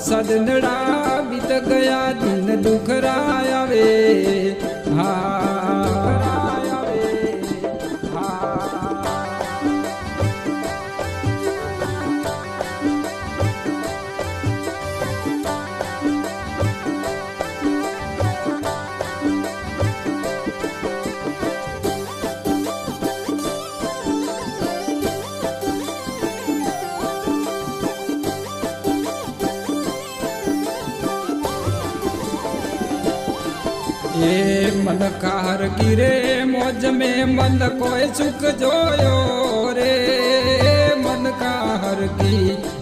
सदनड़ा बीत गया दिन दुखराया वे ये मन कार गिरे मौज में मन कोई सुख जोयो रे मन कार की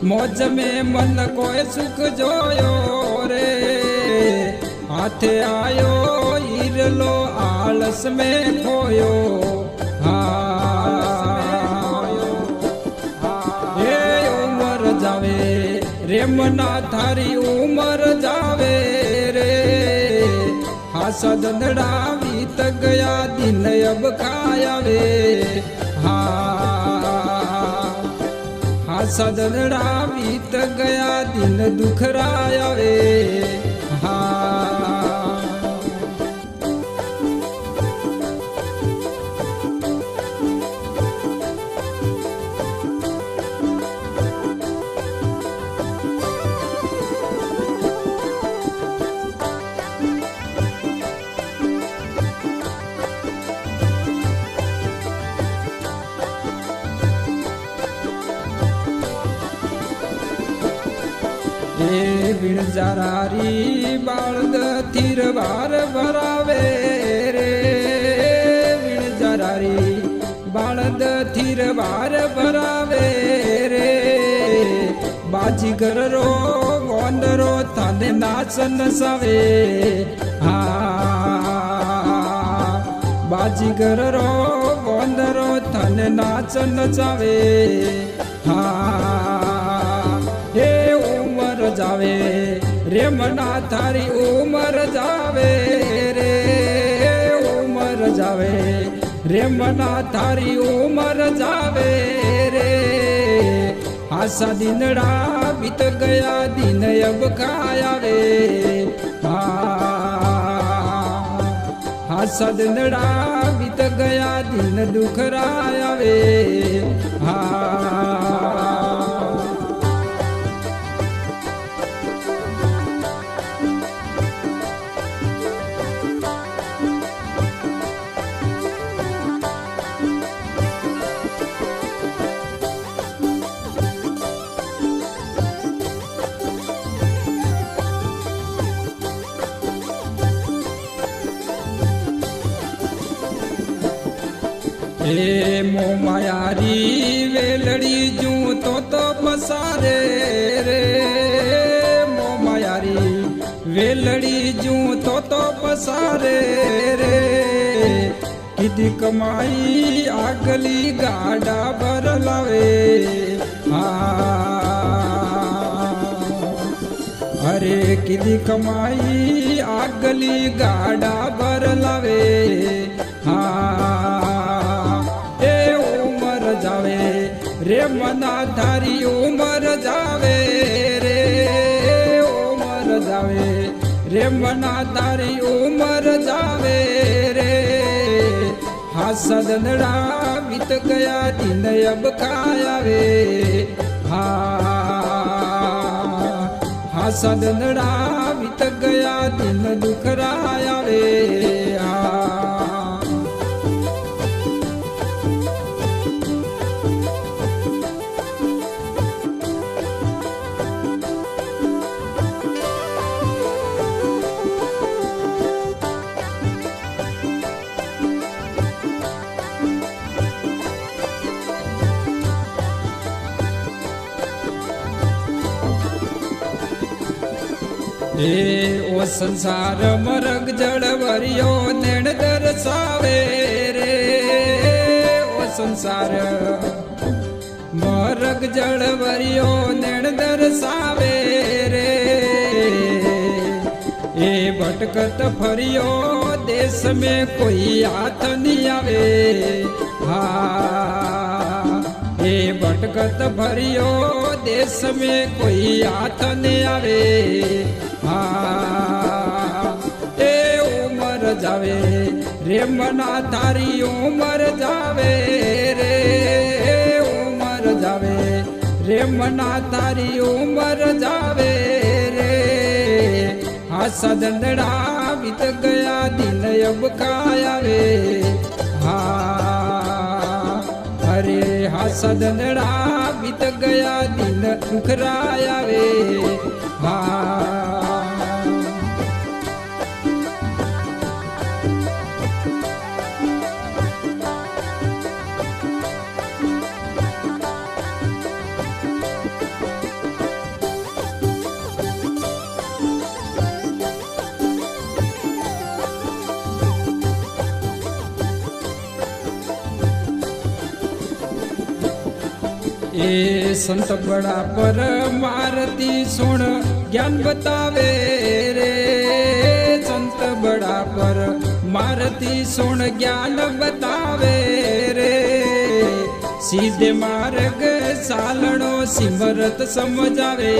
मौज में मन कोई सुख जोयो रे हाथे आयो ईरलो आलस में खोयो ये उमर जावे रे मना थारी उमर जावे रे सदनड़ा बीत गया दिन अब खाया वे सदनड़ा बीत गया दिन दुखराया वे बीण जरारी बाळद तीर बार भरावे रे बीण जरारी बाळद तीर बार भरावे रे बाजीगर रो गोंडरो थाने नाच नसावे बाजीगर रो गोंडरो थाने नाच नचावे जावे रे मना थारी उमर जावे रे उमर जावे रे मना थारी उमर जावे रे दिनड़ा बीत गया दिन अब खाया वे दिनड़ा बीत गया दिन दुखराया वे हे मो मायारी वेलड़ी जू तो पसारे रे मो मायारी वेलड़ी जू तो पसारे रे किदी कमाई आगली गाड़ा भर लावे अरे किदी कमाई आगली गाड़ा भर लावे जावे रे मना थारी उमर जावे रे उमर जावे रे मना थारी उमर जावे रे सदनड़ा बीत गया दिन अब खाया वे सदनड़ा बीत गया दिन दुखराया वे ओ संसार मरग जड़ भरियो नैण दरसावे रे ओ संसार मरग जड़ भरियो नैण दरसावे रे ए भटकत फरियो देश में कोई हाथ नहीं आवे ए भटक भगत भरियो देश में कोई हाथ ने आवे। हाँ ए उमर जावे रे मना तारी उमर जावे रे उमर जावे रे मना तारी उमर जावे रे। हाँ सदनड़ा बीत गया दिन अब कायावे। हाँ अरे हाँ सदनड़ा बीत गया दिन दुखराया वे। हाँ ए संत बड़ा पर मारती सुन ज्ञान बतावे रे। संत बड़ा पर मारती सुन ज्ञान बतावे रे। सीधे मार्ग सालणो सिमरत समझावे।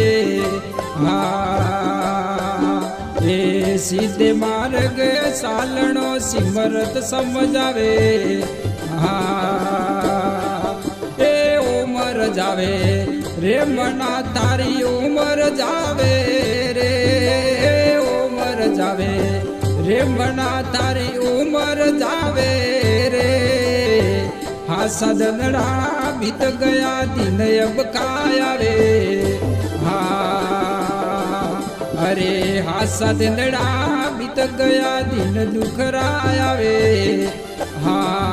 हाँ ए सीधे मार्ग सालणो सिमरत समझावे। हाँ उमर जावे रे मना तारी उमर जावे रे उमर जावे रे मना तारी उमर जावे रे। हाँ सदनड़ा बीत गया दिन अब काया रे। हाँ अरे हाँ सदनड़ा बीत गया दिन दुखराया वे। हाँ